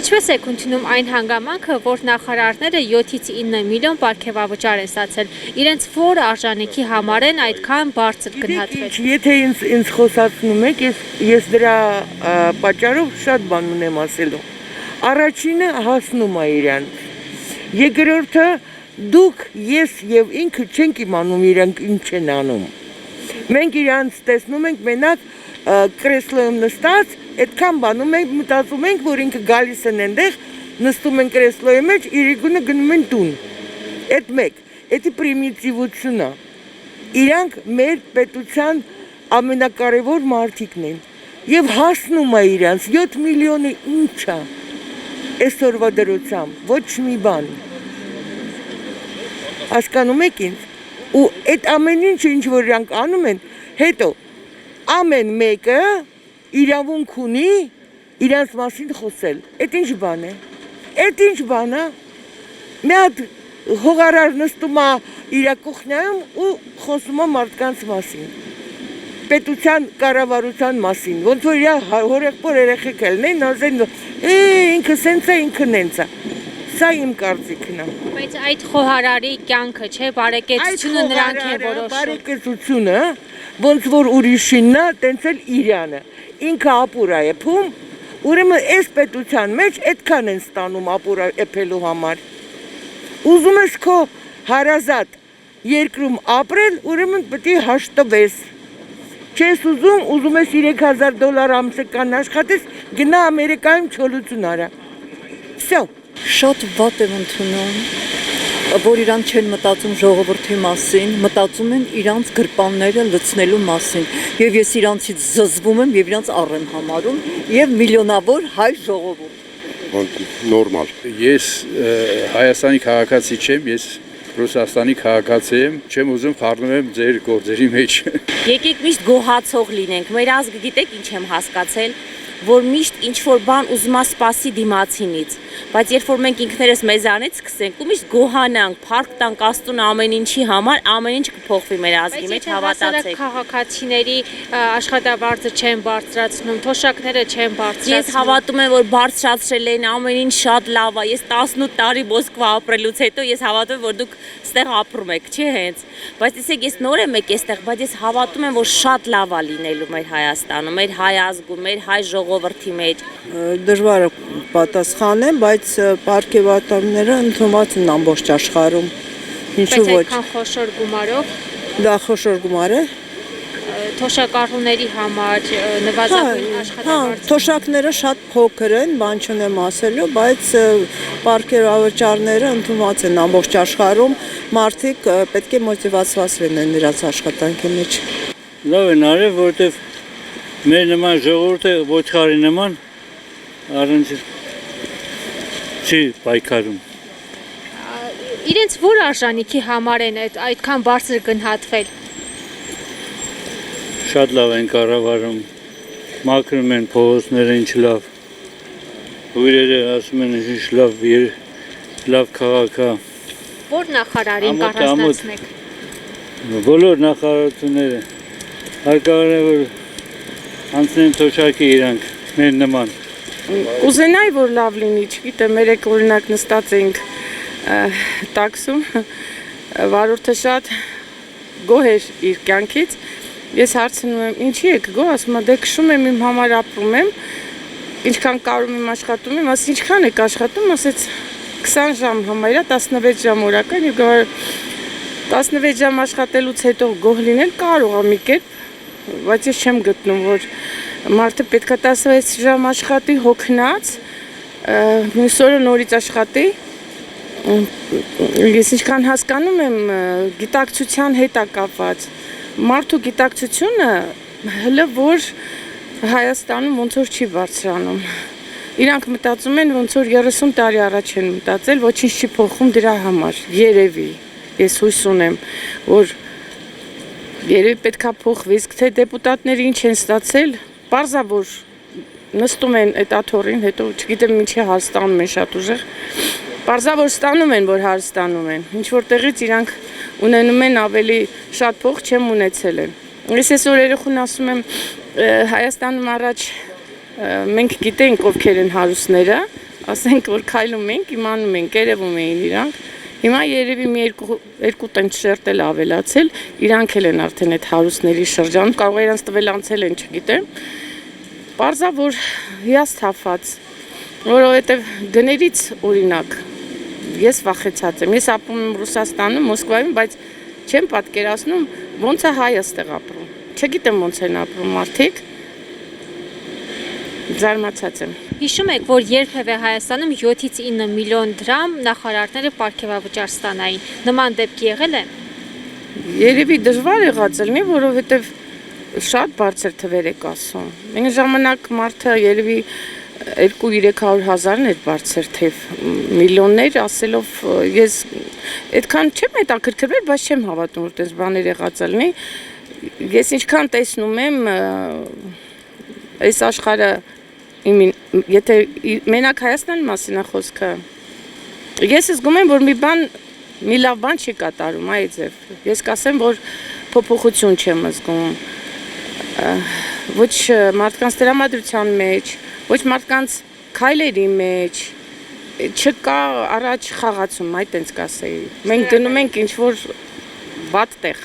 Ինչպես եք ընդունում այն հանգամանքը, որ նախարարները 7-ից 9 միլիոն պարգևավճար են ստացել, իրենց որ արժանիքի համար են այդքան բարձր գնահատվել։ Եթե ինձ խոսացնում եք, ես դրա պատճառով շատ բան ունեմ ասելու։ Առաջինը հասնում է իրան։ Երկրորդը դուք, ես եւ ինքը չենք իմանում իրանք ինչ են անում։ Մենք իրանց տեսնում ենք մենակ կրեսլոյում նստած, այդքան բանում ենք, մտածում ենք, որ ինքը գալիս են այնտեղ, նստում են կրեսլոյի մեջ, իրիկունը գնում են տուն։ Այդ մեկ, դա պրիմիտիվությունն է։ Իրանք մեր պետության ամենակարևոր մարդիկն են։ Եվ հասնում է իրանց 7 միլիոնը ինչ է։ Այսօրվա դրությամբ ոչ մի բան։ Հասկանում եք ինձ։ Ու այդ ամեն ինչ որ իրանք անում են, հետո ամեն մեկը իրավունք ունի իրանց մասին խոսել։ Այդ ինչ բան է։ Այդ ինչ բան է։ Մի հատ հողարար նստում է իր կողքնայում ու խոսում է մարդկանց մասին։ Պետության կառավարության մասին, ոնց որ իր հորեղբոր երեխեք ելնեն, ասեն, ինքը սենց է, ինքը նենց է։ Սա իմ կարծիքն է։ Բայց այդ խոհարարի կյանքը, չէ, բարեկեցությունը նրանք են որոշում։ Բարեկեցությունը, ոնց որ ուրիշինն է, տենց էլ իրանը։ Ինքը ապուր է եփում, ուրեմն այս պետության մեջ այդքան են ստանում ապուր եփելու համար։ Ուզում ես քո հարազատ երկրում ապրել, ուրեմն պետք է հաշտվես։ Չես ուզում ես $3000 ամսական աշխատես, գնա Ամերիկայում չոլություն արա։ Всё։ Շատ վատ եմ ընդունում, որ իրանք չեն մտածում ժողովրդի մասին, մտածում են իրանց գրպանները լցնելու մասին։ Եվ ես իրանցից զզվում եմ եւ իրանց առ եմ համարում եւ միլիոնավոր հայ ժողովուրդ։ Նորմալ։ Ես Հայաստանի քաղաքացի չեմ, ես Ռուսաստանի քաղաքացի եմ, չեմ ուզում խառնում եմ ձեր գործերի մեջ։ Եկեք միշտ գոհացող լինենք։ Մեր ազգը գիտեք ինչ եմ հասկացել, որ միշտ ինչ որ բան ուզում է սպասի դիմացինից, բայց երբ որ մենք ինքներս մեզանից սկսենք ու միշտ գոհանանք, փառք տանք Աստծուն ամեն ինչի համար, ամեն ինչ կփոխվի մեր ազգի մեջ, հավատացեք։ Քաղաքացիների աշխատավարձը չեն բարձրացնում, թոշակները չեն բարձրացնում։ Ես հավատում եմ, որ բարձրացրել են, ամեն ինչ շատ լավ է։ Ես 18 տարի Մոսկվա ապրելուց հետո ես հավատում եմ, որ դուք ստեղ ապրում եք, չէ՞ հենց։ Բայց տեսեք, ես նոր եմ եկել այստեղ, բայց ես հավատում եմ, որ շատ լավ է լինելու մեր Հայաստանում, մեր հայ ազգում, մեր հայ ժողովրդի մեջ։ Դժվար է պատասխանեմ, բայց պարգևատրները ընդունված են ամբողջ աշխարհում։ Ինչու ոչ։ Բայց այդքան խոշոր գումարով։ Դա խոշոր գումար է։ Թոշակառուների համար նվազագույն աշխատավարձ։ Թոշակները շատ փոքր են, բան չունեմ ասելու, բայց պարգևավճարները ընդունված են ամբողջ աշխարհում, մարդիկ պետք է մոտիվացված լինեն իրաց աշխատանքի մեջ։ Լավ են արել, որովհետև մեր նման ժողովուրդը ոչխարի նման առանց չի պայքարում։ Իրենց որ արժանիքի համար են այդքան բարձր գնահատվել։ Շատ լավ են կառավարում, մաքրում են փողոցները, ինչ լավ։ Ուրերը ասում են ինչ լավ քաղաք է։ Որ նախարարին կառանձնացնեք։ Բոլոր նախարարությունները հարկավոր է որ անցնեն թոշակի իրանք մեր նման։ Կուզենայի որ լավ լինի, չգիտեմ, երեք օրինակ նստած էինք տաքսում, վարորդը շատ գոհ էր իր կյանքից։ Ես հարցնում եմ, ինչի եք գոհ, ասում եմ, դե քշում եմ իմ համար ապրում եմ, ինչքան կարում եմ աշխատում եմ, ասի ինչքան եք աշխատում, ասեց 20 ժամ համարյա 16 ժամ օրական եւ 16 ժամ աշխատելուց հետո գոհ լինել կարող է մի կերպ, բայց ես չեմ գտնում, որ մարդը պետք է 16 ժամ աշխատի հոգնած, մյուս օրը նորից աշխատի։ Ես ինչքան հասկանում եմ, գիտակցության հետ է կապված։ Մարդու գիտակցությունը հələ որ Հայաստանում ոնց որ չի բարձրանում։ Իրանք մտածում են ոնց որ 30 տարի առաջ են մտածել, ոչինչ չի փոխում դրա համար։ Երևի, ես հույս ունեմ, որ երևի պետքա փոխվի, իսկ թե դեպուտատները ինչ են ստացել, պարզա որ նստում են այդ աթոռին, հետո չգիտեմ ինչի հարստանում են շատ ուժեղ։ Պարզա որ ստանում են, որ հարստանում են։ Ինչ որտեղից իրանք ունենում են ավելի շատ փող, չեմ ունեցել են։ Ես այսօր երեխուն ասում եմ Հայաստանում առաջ մենք գիտենք ովքեր են հարուստները, ասենք որ քայլում ենք, իմանում ենք, երևում էին իրանք։ Հիմա երևի մի երկու տենց շերտ էլ ավելացել, իրանք էլ են արդեն այդ հարուստների շրջանում, կարող է իրանց տվել անցել են, չգիտեմ։ Պարզա որ հիասթափված, որովհետև գներից օրինակ ես վախեցած եմ։ Ես ապրում եմ Ռուսաստանում, Մոսկվայում, բայց չեմ պատկերացնում ոնց է հայը ստեղ ապրում։ Չգիտեմ ոնց են ապրում մարդիկ։ Զարմացած եմ։ Հիշում եք, որ երբևէ Հայաստանում 7-ից 9 միլիոն դրամ նախարարները պարգևավճար ստանային։ Նման դեպք եղել է։ Երևի դժվար եղած լինի, որովհետև շատ բարձր թվեր եք ասում։ Այն ժամանակ մարդը երևի 2-300 հազարն էր բարձր թեվ, միլիոններ ասելով ես այդքան չեմ հետաքրքրվել, բայց չեմ հավատում, որ այդպես բաներ եղած լինի։ Ես ինչքան տեսնում եմ այս աշխարհը եթե մենակ Հայաստանի մասին է խոսքը, ես զգում եմ, որ մի լավ բան չի կատարում, այ ձև։ Ես կասեմ, որ փոփոխություն չեմ զգում, ոչ մարդկանց տրամադրության մեջ, ոչ մարդկանց քայլերի մեջ, չկա առաջ խաղացում, այ տենց կասեի։ Մենք գնում ենք ինչ-որ վատ տեղ։